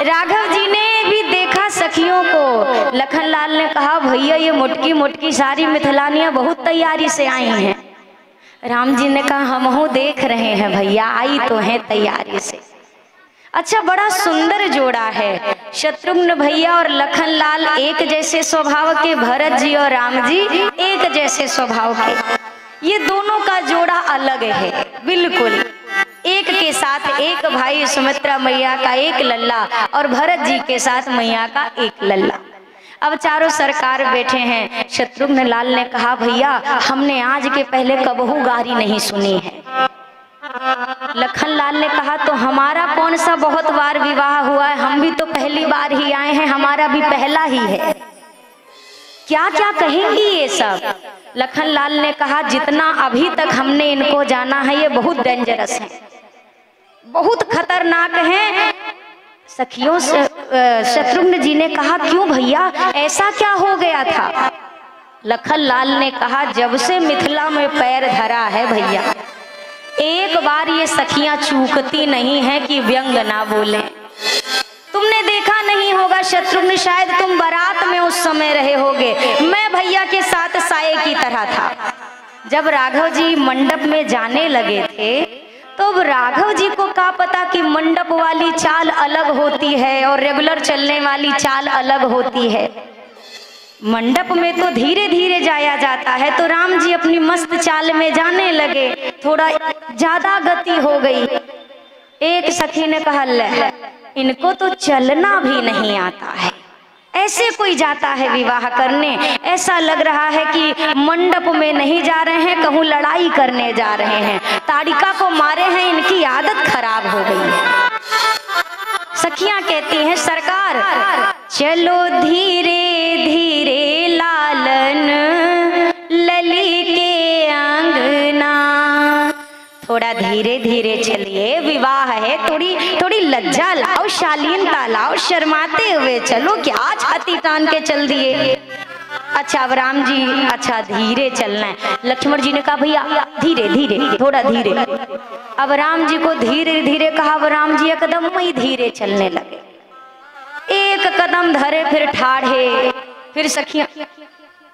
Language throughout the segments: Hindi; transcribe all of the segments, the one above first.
राघव जी ने भी देखा सखियों को। लखनलाल ने कहा भैया ये मोटकी मोटकी सारी मिथिलानियां बहुत तैयारी से आई हैं। राम जी ने कहा हम देख रहे हैं भैया, आई तो हैं तैयारी से। अच्छा, बड़ा सुंदर जोड़ा है शत्रुघ्न भैया और लखनलाल, एक जैसे स्वभाव के। भरत जी और राम जी एक जैसे स्वभाव के। ये दोनों का जोड़ा अलग है बिल्कुल। एक के साथ एक भाई सुमित्रा मैया का एक लल्ला और भरत जी के साथ मैया का एक लल्ला। अब चारों सरकार बैठे हैं। शत्रुघ्न लाल ने कहा भैया हमने आज के पहले कबहू गारी नहीं सुनी है। लखनलाल ने कहा तो हमारा कौन सा बहुत बार विवाह हुआ है, हम भी तो पहली बार ही आए हैं, हमारा भी पहला ही है। क्या क्या कहेंगी ये सब। लखनलाल ने कहा जितना अभी तक हमने इनको जाना है ये बहुत डेंजरस है, बहुत खतरनाक है। सखियों से शत्रुघ्न जी ने कहा क्यों भैया, ऐसा क्या हो गया था। लखनलाल ने कहा जब से मिथिला में पैर धरा है भैया, एक बार ये सखियां चूकती नहीं है कि व्यंग ना बोले। तुमने देखा नहीं होगा शत्रुघ्न, शायद तुम बारात में उस समय रहे होगे, मैं भैया के साथ साये की तरह था। जब राघव जी मंडप में जाने लगे थे तो राघव जी को क्या पता कि मंडप वाली चाल अलग होती है और रेगुलर चलने वाली चाल अलग होती है। मंडप में तो धीरे धीरे जाया जाता है, तो राम जी अपनी मस्त चाल में जाने लगे, थोड़ा ज्यादा गति हो गई। एक सखी ने कहा ले इनको तो चलना भी नहीं आता है, ऐसे कोई जाता है विवाह करने, ऐसा लग रहा है कि मंडप में नहीं जा रहे हैं, कहूँ लड़ाई करने जा रहे हैं, ताड़िका को मारे हैं, इनकी आदत खराब हो गई है। सखियां कहती हैं सरकार चलो धीरे धीरे लालन लली के अंगना, थोड़ा धीरे धीरे चलिए, विवाह है, थोड़ी थोड़ी लज्जा लाओ, शालीनता लाओ, शर्माते हुए चलो, क्या छाती तान के चल दिए। अच्छा अब राम जी अच्छा धीरे चलना है। लक्ष्मण जी ने कहा भैया धीरे धीरे थोड़ा धीरे। अब राम जी को धीरे धीरे कहा, अब राम जी एकदम ही धीरे चलने लगे। एक कदम धरे फिर ठाढ़े, फिर सखियां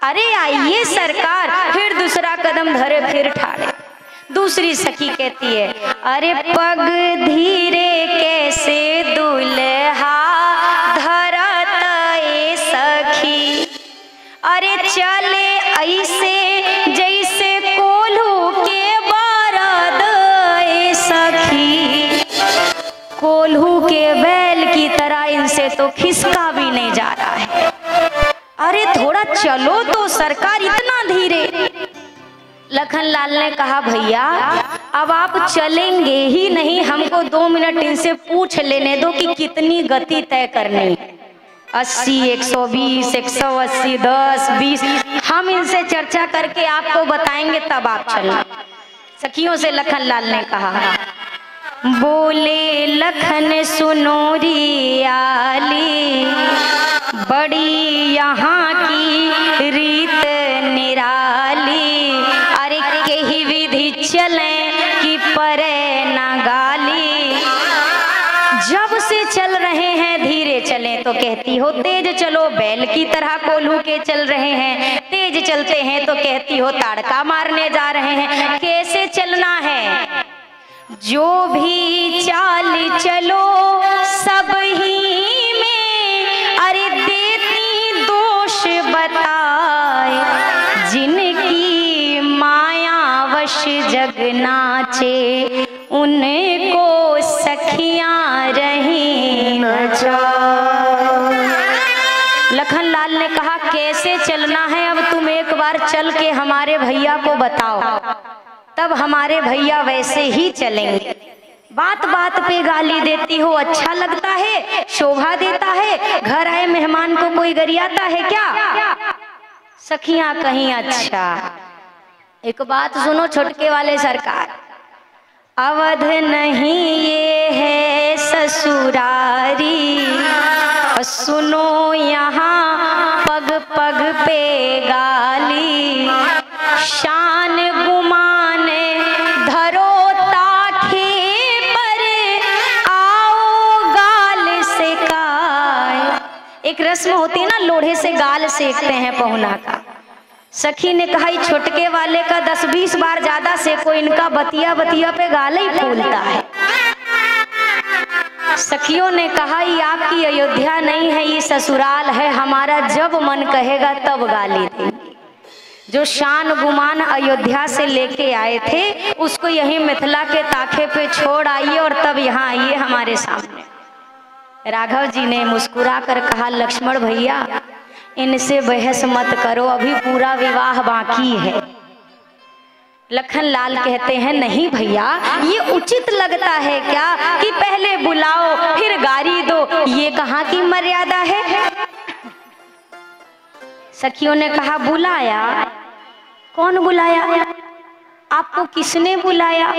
अरे आइए सरकार, फिर दूसरा कदम धरे फिर ठाढ़े। दूसरी सखी कहती है अरे पग धीरे कैसे दुल्हा धरत ए सखी, अरे चले ऐसे जैसे कोल्हू के बरद ए सखी, कोल्हू के बैल की तरह इनसे तो खिसका भी नहीं जा रहा है। अरे थोड़ा चलो तो सरकार, इतना धीरे। लखनलाल ने कहा भैया अब आप चलेंगे ही नहीं, हमको 2 मिनट इनसे पूछ लेने दो कि कितनी गति तय करनी, 80, 120, 180, 10, 20, हम इनसे चर्चा करके आपको बताएंगे तब आप चलना। सखियों से लखनलाल ने कहा बोले लखन सुनो रियाली, बड़ी यहाँ की रीत निराली, अरे कही विधि चले कि परे ना गाली। जब से चल रहे हैं धीरे चलें तो कहती हो तेज चलो, बैल की तरह कोल्हू के चल रहे हैं, तेज चलते हैं तो कहती हो ताड़का मारने जा रहे हैं। कैसे चलना है, जो भी चाल चलो सब ही में, अरे देती दोष बताए, जिनकी माया वश जग नाचे, उनको सखियां रही नचाए। लखनलाल ने कहा कैसे चलना है, अब तुम एक बार चल के हमारे भैया को बताओ, तब हमारे भैया वैसे ही चलेंगे। बात बात पे गाली देती हो, अच्छा लगता है, शोभा देता है, घर आए मेहमान को कोई गरियाता है क्या। सखियां कहीं अच्छा एक बात सुनो छोटके वाले सरकार, अवध नहीं ये है ससुरारी, सुनो यहाँ पग पग पे गाली, शान गुमान धरो ताखे पर, आओ गाल से का एक रस्म होती है ना, लोढ़े से गाल सेकते हैं पहुना का। सखी ने कहा छोटके वाले का 10-20 बार ज्यादा सेको, इनका बतिया बतिया पे गाल ही फूलता है। सखियों ने कहा ये आपकी अयोध्या नहीं है, ये ससुराल है, हमारा जब मन कहेगा तब गाली देंगे। जो शान गुमान अयोध्या से लेके आए थे उसको यहीं मिथिला के ताखे पे छोड़ आइए और तब यहाँ आइए हमारे सामने। राघव जी ने मुस्कुरा कर कहा लक्ष्मण भैया इनसे बहस मत करो, अभी पूरा विवाह बाकी है। लखन लाल कहते हैं नहीं भैया, ये उचित लगता है क्या कि पहले बुलाओ फिर गारी दो, ये कहाँ की मर्यादा है। सखियों ने कहा बुलाया? कौन बुलाया? आपको किसने बुलाया?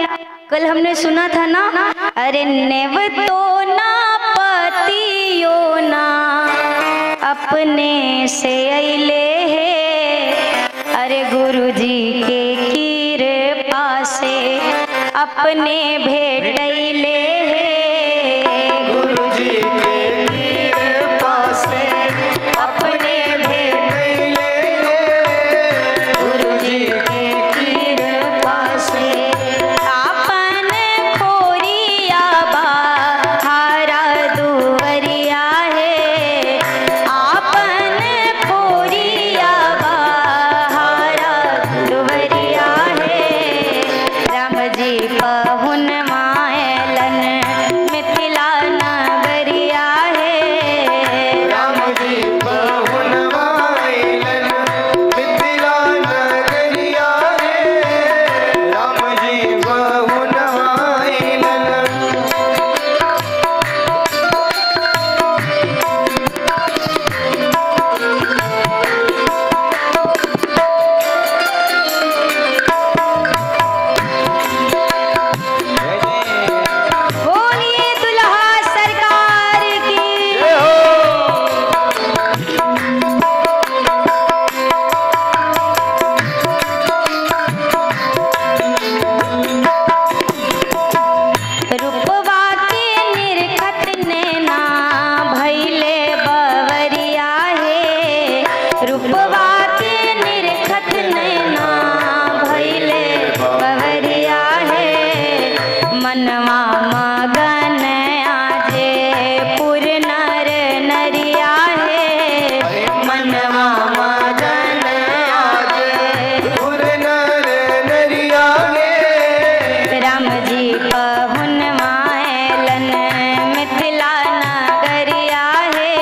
कल हमने सुना था ना, अरे नेव तो ना पतियो ना अपने से अइले है, अरे गुरुजी के कृपा से अपने भेटैले है, गुरुजी के कृपा से अपने भेटैले है, गुरुजी के कृपा से आपन खोरिया बहारा दुवरिया है, आपन खोरिया बहारा दुवरिया है, राम जी पहुन मायलन मिथिला नगरिया है, राम जी पहुन मायलन मिथिला नगरिया है, राम जी पहुन मायलन। बोलिए दुल्हा सरकार की। रूपवा के निरखत नैना भैले बवरिया है, रूपवा के निरखत नैना भैले बवरिया है, मनवा मगन आजे पुर नर नरिया है, मनवा मगन आजे पुर नर नरिया है, राम जी पहुन मायलन मिथिला नगरिया है,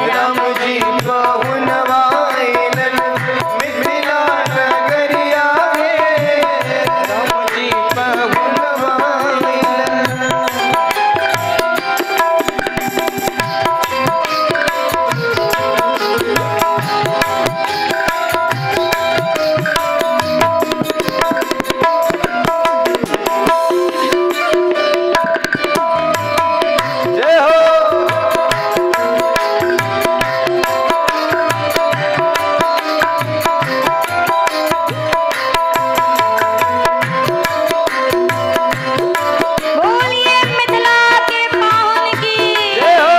राम जी पहुन मायलन मिथिला नगरिया है, राम जी पहुन मायलन। जय हो। बोलिए मिथिला के पाहुन की। जय हो।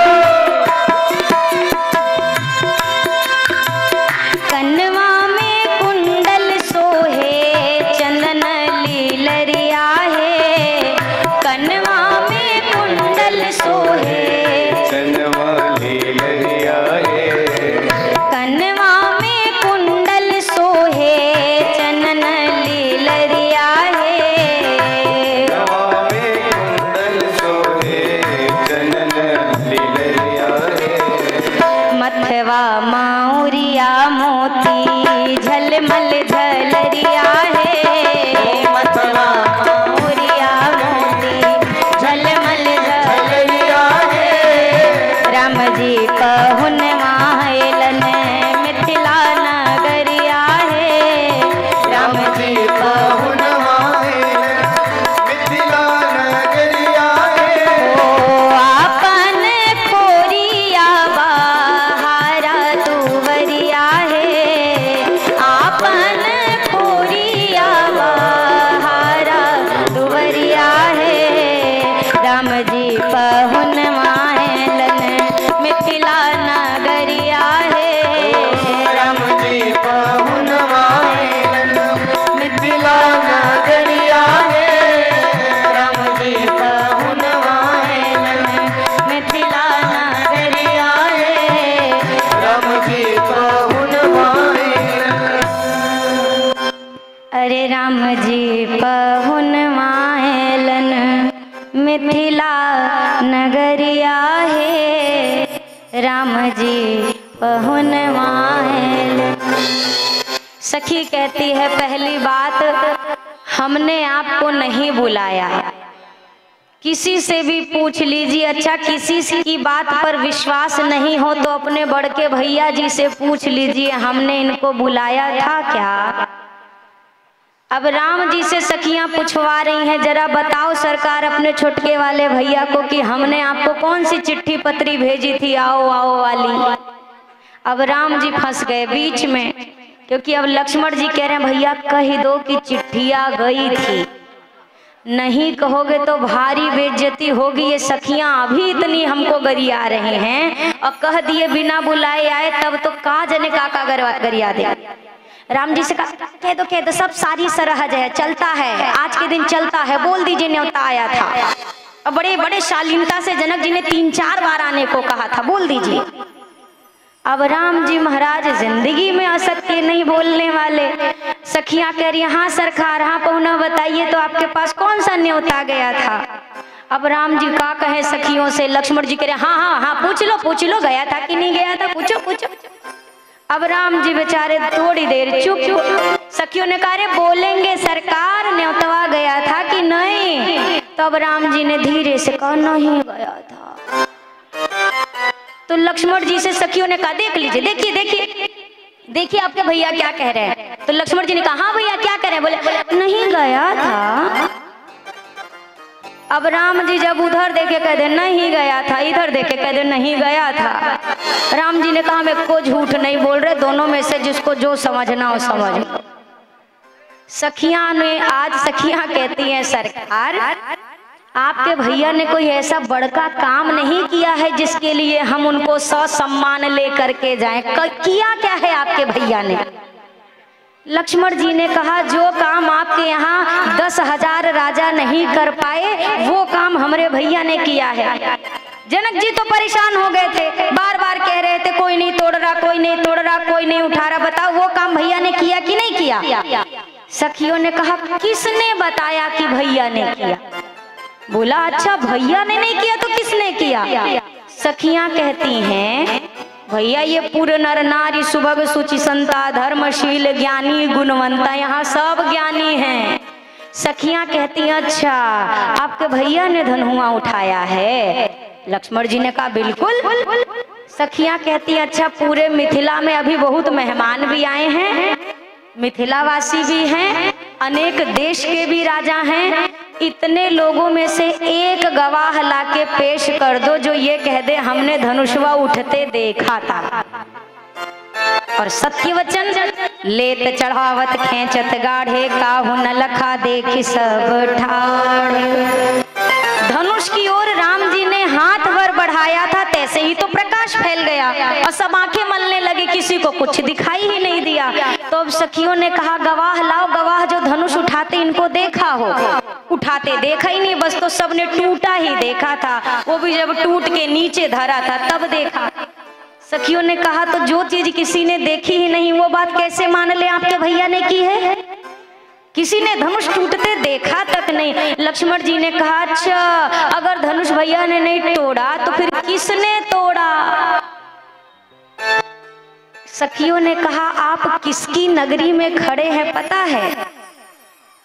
कन्वा में कुंडल सोहे चंदन लीलरिया है, कन्वा में कुंडल सोहे चंदवा लीलरिया है, कन्वा में कुंडल सोहे चंदन लीलरिया है, कन्वा में कुंडल सोहे चंदन लीलरिया है, मथवा माउरिया मोती झलमल झलरिया है, मथवा माउरिया मोती झलमल झलरिया है, राम जी पहुन मायलन मिथिला नगरिया है, राम जी पहुन मायलन मिथिला नगरिया है, ओ आपन खोरिया बहारा दुवरिया है, आपन खोरिया बहारा दुवरिया है, राम जी पहुन मायलन मिथिला नगरिया नगरिया है राम जी पहुनवाए। सखी कहती है पहली बात, हमने आपको नहीं बुलाया। किसी से भी पूछ लीजिए, अच्छा किसी की बात पर विश्वास नहीं हो तो अपने बड़के भैया जी से पूछ लीजिए, हमने इनको बुलाया था क्या। अब राम जी से सखियां पूछवा रही हैं, जरा बताओ सरकार अपने छोटके वाले भैया को कि हमने आपको कौन सी चिट्ठी पत्री भेजी थी आओ आओ वाली। अब राम जी फंस गए बीच में, क्योंकि अब लक्ष्मण जी कह रहे हैं भैया कह दो कि चिट्ठिया गई थी, नहीं कहोगे तो भारी बेइज्जती होगी। ये सखियां अभी इतनी हमको गरिया रहे हैं और कह दिए बिना बुलाए आए, तब तो का जने काका गरिया दे। राम जी से कह दो सब सारी सरहज है, चलता है, आज के दिन चलता है, बोल दीजिए न्योता आया था। और बड़े बड़े शालीनता से जनक जी ने 3-4 बार आने को कहा था, बोल दीजिए। अब राम जी महाराज जिंदगी में असत्य नहीं बोलने वाले। सखियां कह रही हाँ सरकार, हाँ पहुना बताइए तो आपके पास कौन सा न्योता गया था। अब राम जी का कहे सखियों से, लक्ष्मण जी कह रहे हाँ हाँ हाँ पूछ लो गया था कि नहीं गया था, पूछो। अब राम जी बेचारे थोड़ी देर चुप। सखियों ने कहा बोलेंगे सरकार न्योतवा गया था कि नहीं। तो अब राम जी ने धीरे से कहा नहीं गया था। तो लक्ष्मण जी से सखियों ने कहा देख लीजिए, देखिए आपके भैया क्या कह रहे हैं। तो लक्ष्मण जी ने कहा हाँ भैया क्या कह रहे हैं, बोले नहीं गया था। अब राम जी जब उधर देखे कह दे नहीं गया था, इधर देखे कह दे नहीं गया था। राम जी ने कहा मैं को झूठ नहीं बोल रहे, दोनों में से जिसको जो समझना हो समझ लो। सखियां कहती हैं सरकार आपके भैया ने कोई ऐसा बड़का काम नहीं किया है जिसके लिए हम उनको सम्मान लेकर के जाएं। किया क्या है आपके भैया ने। लक्ष्मण जी ने कहा जो काम आपके यहाँ 10,000 राजा नहीं कर पाए वो काम हमारे भैया ने किया है। जनक जी तो परेशान हो गए थे, बार बार कह रहे थे कोई नहीं तोड़ रहा, कोई नहीं उठा रहा, बताओ वो काम भैया ने किया कि नहीं किया। सखियों ने कहा किसने बताया कि भैया ने किया। बोला अच्छा भैया ने नहीं किया तो किसने किया। सखियां कहती हैं भैया ये पूरे नर नारी सुभग सुचि संता धर्मशील ज्ञानी गुणवंता यहाँ सब ज्ञानी हैं। सखियां कहती हैं अच्छा आपके भैया ने धनुआ उठाया है। लक्ष्मण जी ने कहा बिल्कुल। सखियां कहती हैं अच्छा पूरे मिथिला में अभी बहुत मेहमान भी आए हैं, मिथिलावासी भी हैं, अनेक देश के भी राजा हैं, इतने लोगों में से एक गवाह लाके पेश कर दो जो ये कह दे हमने धनुषवा उठते देखा था। और सत्य वचन लेत चढ़ावत खेचत गाढ़े काहू न लखा देखी सब ठाड़। धनुष की ओर राम जी ने हाथ भर बढ़ाया था, तैसे ही तो प्रकाश फैल गया और सब आंखें मलने लगे, किसी को कुछ दिखाई ही नहीं दिया। तो अब सखियों ने कहा गवाह लाओ, गवाह जो धनुष उठाते इनको देखा हो। उठाते देखा ही नहीं, बस तो सबने टूटा ही देखा था, वो भी जब टूट के नीचे धरा था तब देखा। सखियों ने कहा तो जो चीज किसी ने देखी ही नहीं वो बात कैसे मान ले आपके भैया ने की है। किसी ने धनुष टूटते देखा तक नहीं। लक्ष्मण जी ने कहा अच्छा अगर धनुष भैया ने नहीं तोड़ा तो फिर किसने तोड़ा। सखियों ने कहा आप किसकी नगरी में खड़े हैं पता है।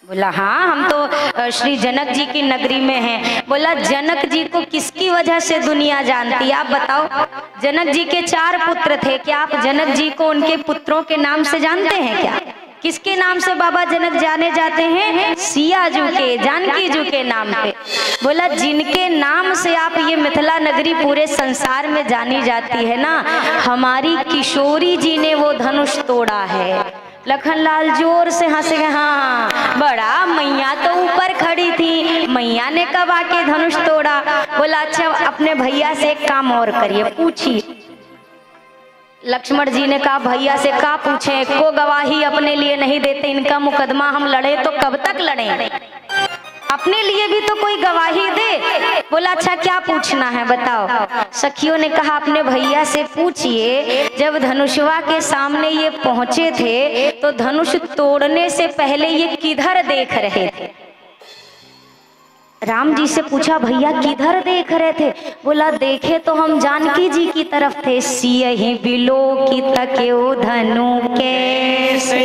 बोला हाँ हम तो श्री जनक जी की नगरी में हैं। बोला जनक जी को किसकी वजह से दुनिया जानती है आप बताओ। जनक जी के 4 पुत्र थे, क्या आप जनक जी को उनके पुत्रों के नाम से जानते हैं क्या। किसके नाम से बाबा जनक जाने जाते हैं, सिया जू के, जानकी जू के नाम पे। बोला जिनके नाम से आप ये मिथिला नगरी पूरे संसार में जानी जाती है ना, हमारी किशोरी जी ने वो धनुष तोड़ा है। लखनलाल जोर से हंसे हाँ बड़ा मैया तो ऊपर खड़ी थी, मैया ने कब आके धनुष तोड़ा। बोला अच्छा अपने भैया से एक काम और करिए पूछिए। लक्ष्मण जी ने कहा भैया से का पूछे, को गवाही अपने लिए नहीं देते, इनका मुकदमा हम लड़े तो कब तक लड़े, अपने लिए भी तो कोई गवाही दे। बोला अच्छा क्या पूछना है बताओ। सखियों ने कहा अपने भैया से पूछिए जब धनुषवा के सामने ये पहुंचे थे तो धनुष तोड़ने से पहले ये किधर देख रहे थे। राम जी से पूछा भैया किधर देख रहे थे? बोला देखे तो हम जानकी जी की तरफ थे, सियहि बिलो की तक्यो धनु कैसे।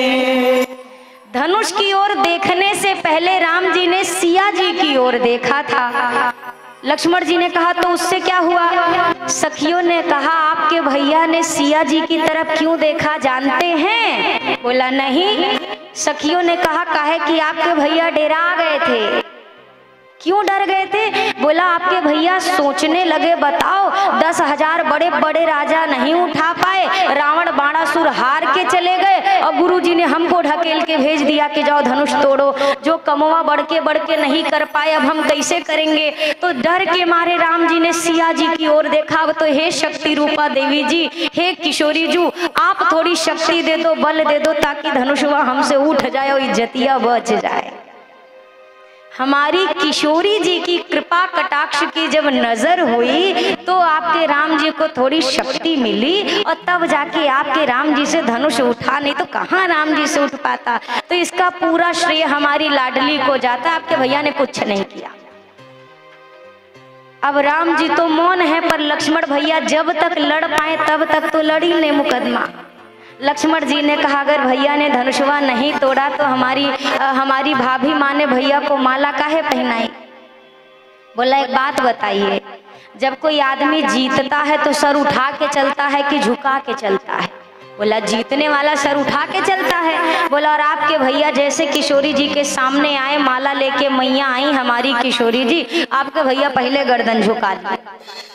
धनुष की ओर देखने से पहले राम जी ने सिया जी की ओर देखा था। लक्ष्मण जी ने कहा तो उससे क्या हुआ? सखियों ने कहा आपके भैया ने सिया जी की तरफ क्यों देखा जानते हैं? बोला नहीं। सखियों ने कहा काहे कि आपके भैया डरा गए थे। क्यों डर गए थे? बोला आपके भैया सोचने लगे बताओ 10,000 बड़े बड़े राजा नहीं उठा पाए, रावण बाणासुर हार के चले गए और गुरुजी ने हमको ढकेल के भेज दिया कि जाओ धनुष तोड़ो। जो कमवा बढ़ के नहीं कर पाए अब हम कैसे करेंगे? तो डर के मारे राम जी ने सिया जी की ओर देखा। अब तो हे शक्ति रूपा देवी जी, हे किशोरी जू, आप थोड़ी शक्ति दे दो, बल दे दो ताकि धनुषवा हमसे उठ जाए और इज्जतिया बच जाए। हमारी किशोरी जी की कृपा कटाक्ष की जब नजर हुई तो आपके राम जी को थोड़ी शक्ति मिली और तब जाके आपके राम जी से धनुष उठा, नहीं तो कहाँ राम जी से उठ पाता। तो इसका पूरा श्रेय हमारी लाडली को जाता, आपके भैया ने कुछ नहीं किया। अब राम जी तो मौन है, पर लक्ष्मण भैया जब तक लड़ पाए तब तक तो लड़ी ले मुकदमा। लक्ष्मण जी ने कहा अगर भैया ने धनुषवा नहीं तोड़ा तो हमारी भाभी माँ ने भैया को माला काहे पहनाई? बोला एक बात बताइए, जब कोई आदमी जीतता है तो सर उठा के चलता है कि झुका के चलता है? बोला जीतने वाला सर उठा के चलता है। बोला और आपके भैया जैसे किशोरी जी के सामने आए, माला लेके मैया आई हमारी किशोरी जी, आपके भैया पहले गर्दन झुका दिए।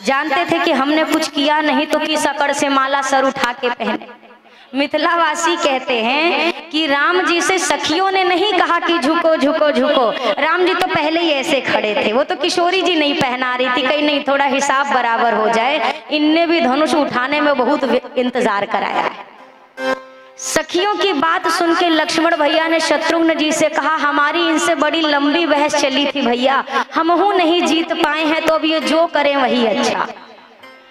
जानते थे कि हमने कुछ किया नहीं तो किस अकड़ से माला सर उठा के पहने। मिथिलावासी कहते हैं कि राम जी से सखियों ने नहीं कहा कि झुको झुको झुको, राम जी तो पहले ही ऐसे खड़े थे। वो तो किशोरी जी नहीं पहना रही थी, कहीं नहीं थोड़ा हिसाब बराबर हो जाए। इनने भी धनुष उठाने में बहुत इंतजार कराया है। सखियों की बात सुन के लक्ष्मण भैया ने शत्रुघ्न जी से कहा हमारी इनसे बड़ी लंबी बहस चली थी भैया, हमहू नहीं जीत पाए हैं, तो अब ये जो करें वही अच्छा।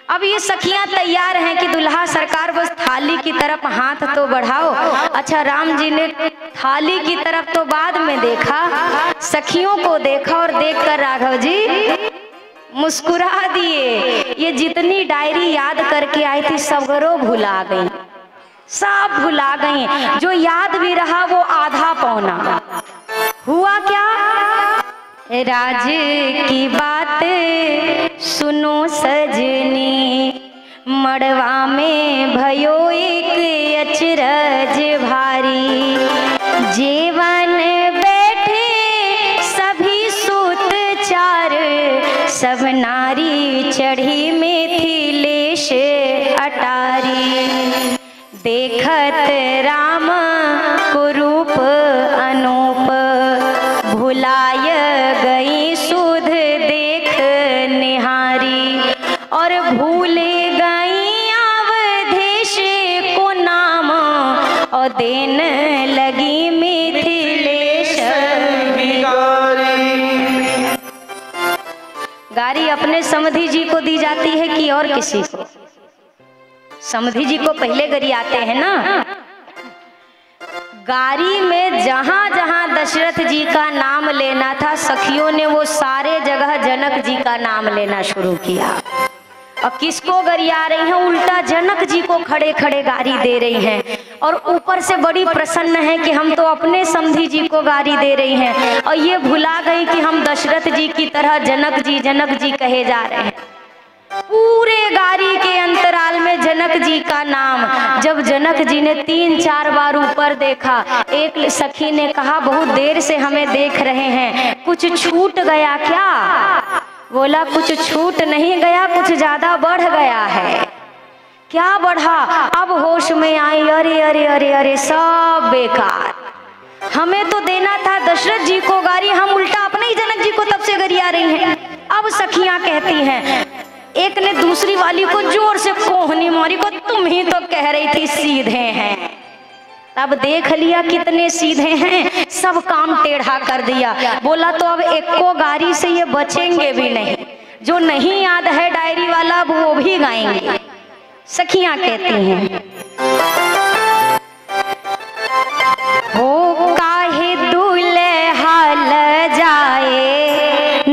अब ये सखियां तैयार हैं कि दुल्हा सरकार बस थाली की तरफ हाथ तो बढ़ाओ। अच्छा, राम जी ने थाली की तरफ तो बाद में देखा, सखियों को देखा और देखकर राघव जी मुस्कुरा दिए। ये जितनी डायरी याद करके आई थी सबरो भुला गई, सब भुला गई। जो याद भी रहा वो आधा पौना। हुआ क्या? राज की बात सुनो सजनी, मड़वा में भयो एक अचरज भारी। जीवन बैठे सभी सूत चार, सब नारी चढ़ी मिथिलेश अटारी। देखत राम कुरूप अनूप, भुलाय गई सुध देख निहारी। और भूले गई अवधेश को नाम, और देन लगी मिथिलेश गारी। अपने समधी जी को दी जाती है कि और किसी को? समधी जी को पहले गरी आते हैं ना। गारी में जहां जहां दशरथ जी का नाम लेना था, सखियों ने वो सारे जगह जनक जी का नाम लेना शुरू किया। अब किसको गरिया रही हैं? उल्टा जनक जी को खड़े खड़े गारी दे रही हैं। और ऊपर से बड़ी प्रसन्न है कि हम तो अपने समधी जी को गारी दे रही हैं, और ये भुला गई कि हम दशरथ जी की तरह जनक जी कहे जा रहे हैं। पूरे गारी के अंतराल में जनक जी का नाम। जब जनक जी ने 3-4 बार ऊपर देखा, एक सखी ने कहा बहुत देर से हमें देख रहे हैं, कुछ छूट गया क्या? बोला कुछ छूट नहीं गया, कुछ ज्यादा बढ़ गया है। क्या बढ़ा? अब होश में आई, अरे अरे अरे अरे सब बेकार। हमें तो देना था दशरथ जी को गारी, हम उल्टा अपने ही जनक जी को तब से गरिया रही हैं। अब सखियां कहती हैं, एक ने दूसरी वाली को जोर से कोहनी मारी को, तुम ही तो कह रही थी सीधे हैं। तब देख लिया कितने सीधे हैं, सब काम टेढ़ा कर दिया। बोला तो अब एक को गारी से ये बचेंगे भी नहीं। जो नहीं याद है डायरी वाला वो भी गाएंगे। सखियां कहती हैं हो काहे दुल्हा ल जाए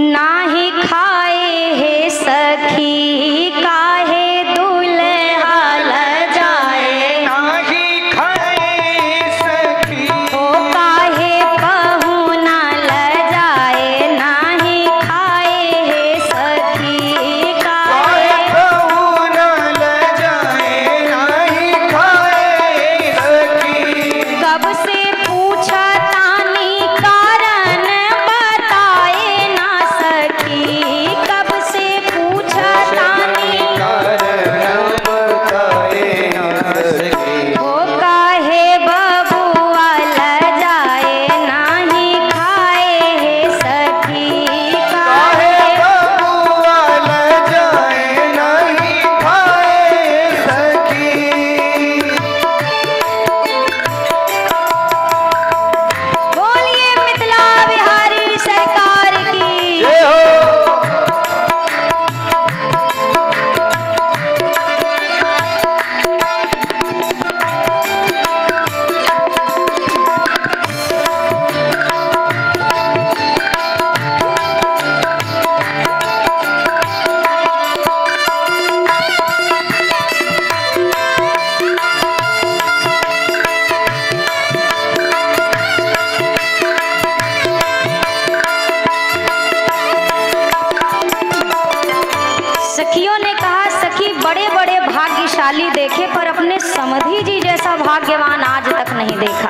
भाग्यशाली देखे पर अपने समधी जी जैसा भाग्यवान आज तक नहीं देखा।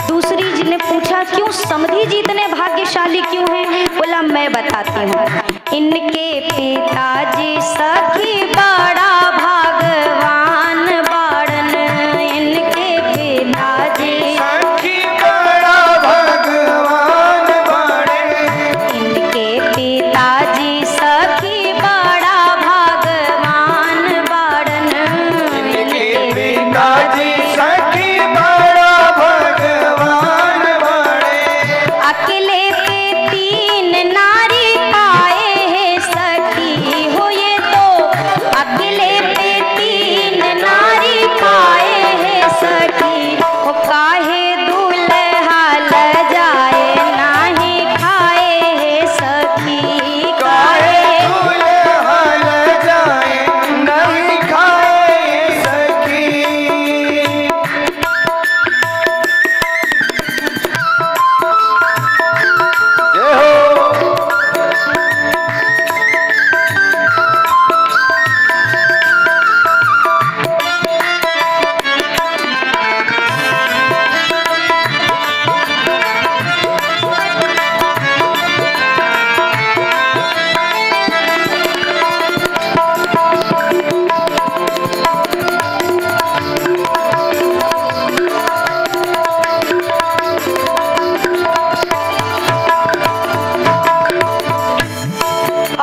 दूसरी जी ने पूछा क्यों समधी जी इतने भाग्यशाली क्यों हैं? बोला मैं बताती हूँ। इनके पिताजी सखी बड़ा भगवान बाड़न, इनके पिताजी सखी बड़ा भगवान बाड़े, इनके पिताजी सखी बड़ा भगवान बाड़न, इनके पिताजी सखी बड़ा भगवान बाड़े। अकेले पे तीन नारी पाए हैं सखी हो, ये तो अकेले पे तीन नारी पाए हैं सखी हो। काहे दूल्हा ल जाए नाही खाए हैं सखी, काहे दूल्हा ल जाए नहीं खाए सखी। जय हो।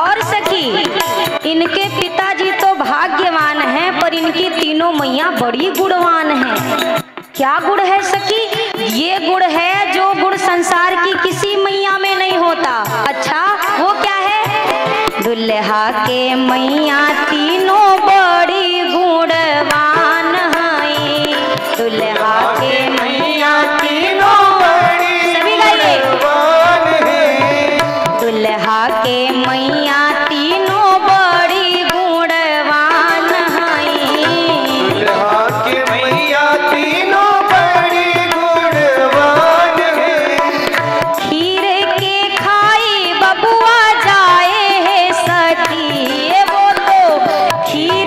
और सखी इनके पिताजी तो भाग्यवान हैं पर इनकी तीनों मैया बड़ी गुणवान हैं। क्या गुण है सखी? ये गुण है जो गुण संसार की किसी मैया में नहीं होता। अच्छा वो क्या है? दुल्हा के मैया तीनों बड़ी गुणवान हैं, दुल्हा के मैया तीनों बड़ी सभी गाइए। गुणवान हैं। दुल्हा के मैया तीनों बड़ी गुणवान हैं, दुल्हा के मैया तीनों बड़ी गुणवान हैं। खीर के खाई बबुआ जाए है सखी, वो तो खीर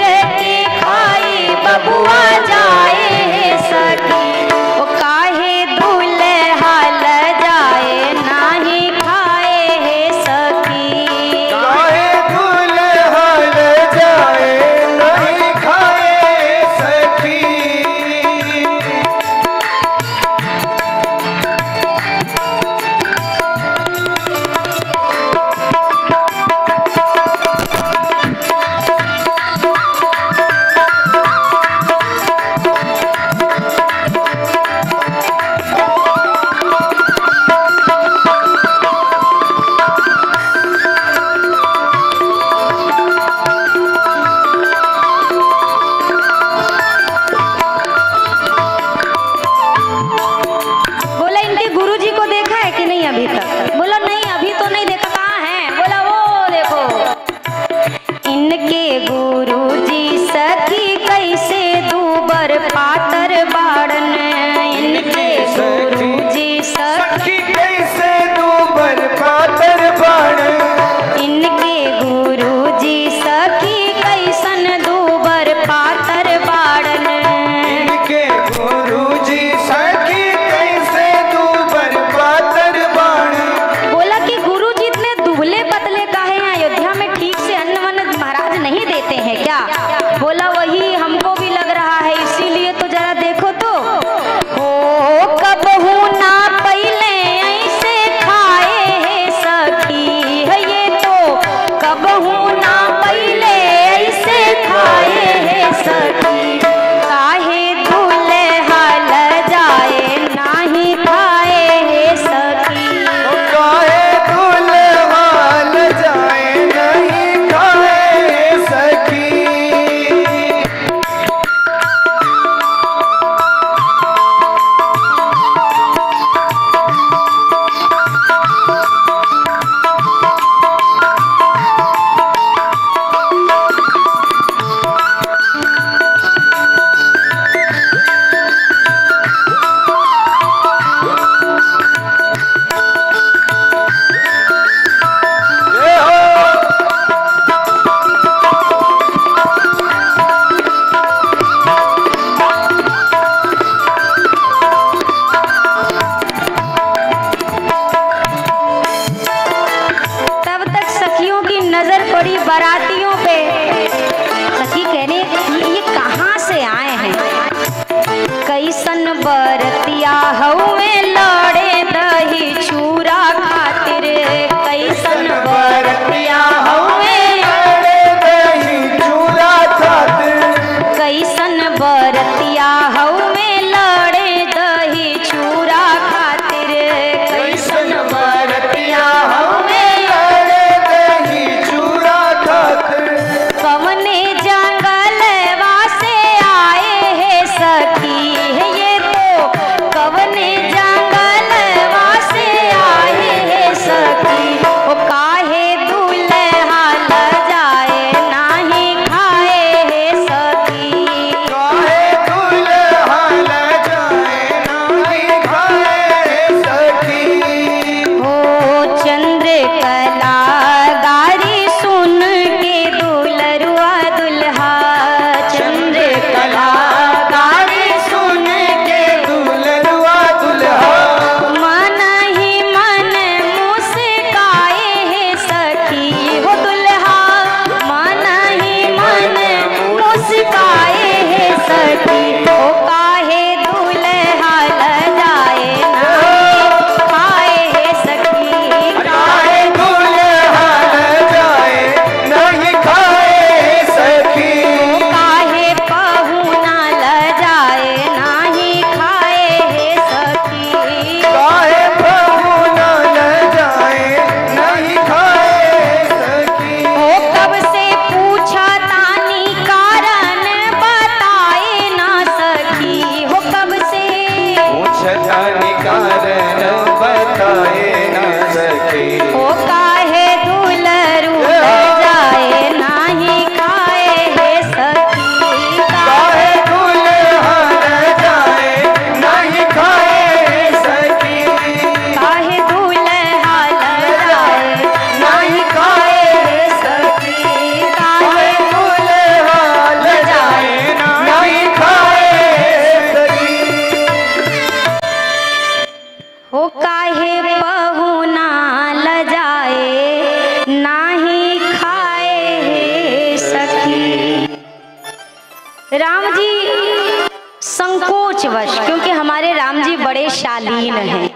राम जी संकोचवश, क्योंकि हमारे राम जी बड़े शालीन हैं,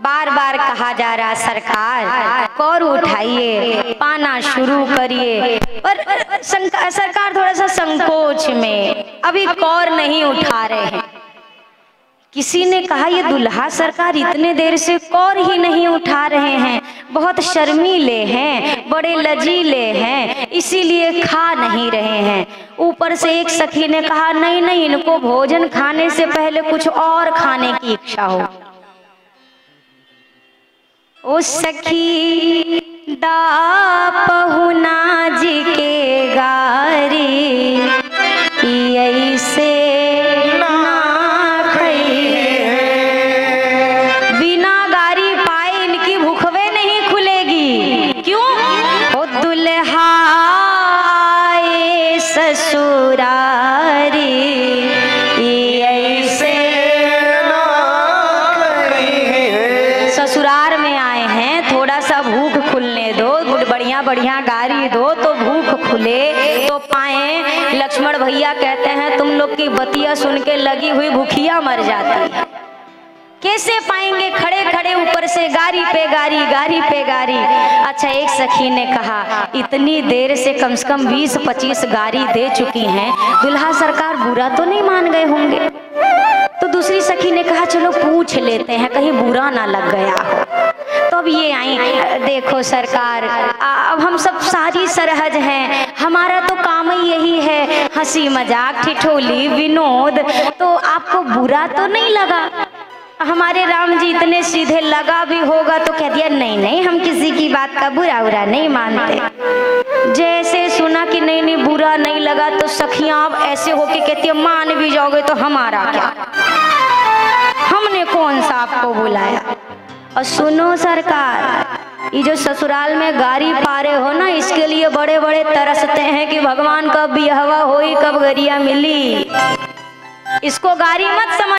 बार बार कहा जा रहा सरकार कौर उठाइए, पाना शुरू करिए, पर सरकार थोड़ा सा संकोच में अभी कौर नहीं उठा रहे हैं। किसी ने कहा ये दुल्हा सरकार इतने देर से कौर ही नहीं उठा रहे हैं, बहुत शर्मीले हैं, बड़े लजीले हैं, इसीलिए खा नहीं रहे हैं। ऊपर से एक सखी ने कहा नहीं नहीं, इनको भोजन खाने से पहले कुछ और खाने की इच्छा हो। ओ सखी दा पहुना जी के गारी ऐसे ससुरार में आए हैं, थोड़ा सा भूख खुलने दो, बढ़िया बढ़िया गारी दो तो भूख खुले तो पाए। लक्ष्मण भैया कहते हैं तुम लोग की बतिया सुन के लगी हुई भूखिया मर जाती है, कैसे पाएंगे? खड़े खड़े ऊपर से गारी पे गारी, गारी पे गारी। अच्छा, एक सखी ने कहा इतनी देर से कम 20-25 गारी दे चुकी हैं, दुल्हा सरकार बुरा तो नहीं मान गए होंगे? तो दूसरी सखी ने कहा चलो पूछ लेते हैं, कहीं बुरा ना लग गया हो। तो अब ये आई, देखो सरकार अब हम सब सारी सरहद हैं, हमारा तो काम ही यही है हंसी मजाक ठिठोली विनोद, तो आपको बुरा तो नहीं लगा? हमारे राम जी इतने सीधे, लगा भी होगा तो कह दिया नहीं नहीं, हम किसी की बात का बुरा बुरा नहीं मानते। जैसे सुना कि नहीं नहीं बुरा नहीं लगा, तो सखियां अब ऐसे होके कहती है मान भी जाओगे तो हमारा क्या, हमने कौन सा आपको बुलाया। और सुनो सरकार, ये जो ससुराल में गारी पारे हो ना, इसके लिए बड़े बड़े तरसते हैं कि भगवान कब बिहवा होई, कब गरिया मिली। इसको गारी मत समझ।